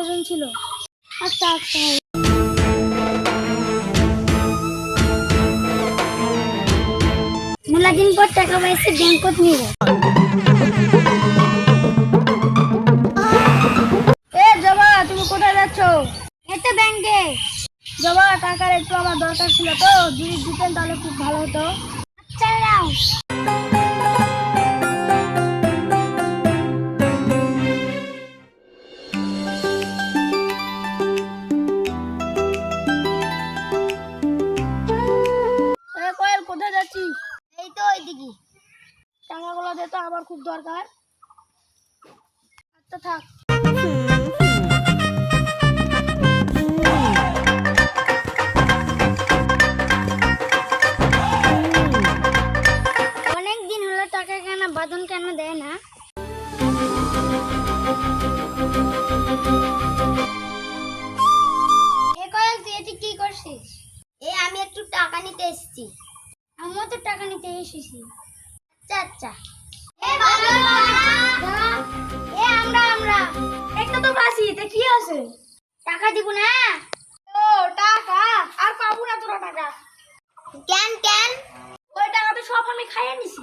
প্রয়োজন ছিল। আচ্ছা আচ্ছা, মেলা দিন পর টাকা পাইছি, ব্যাংকত নিব। এ জবা, তুমি কোথায় যাচ্ছ? এই তো ব্যাংকে। জবা, টাকার একটু আমার দরকার ছিল, তো যদি দিতেন তাহলে খুব ভালো হতো। আচ্ছা নাও। কোয়েল, কোথায় যাচ্ছিস? এই তো ওইদিকে। টাকাগুলো দে তো, আমার খুব দরকার। আচ্ছা থাক। অনেক দিন হলো টাকা কেন বাদন কেন দেয় না? এ কোয়েল, তুই এটি কি করছিস? আমি একটু টাকা নিতে এসেছি। আমিও তো টাকা নিতে এসেছি। আচ্ছা আচ্ছা। আমরা একটা তো বাসি, তে কি আছে? টাকা দিব না। ও টাকা আর পাবো না তোরা টাকা। কেন কেন? ওই টাকা তো সব আমি খাইয়ে নিছি।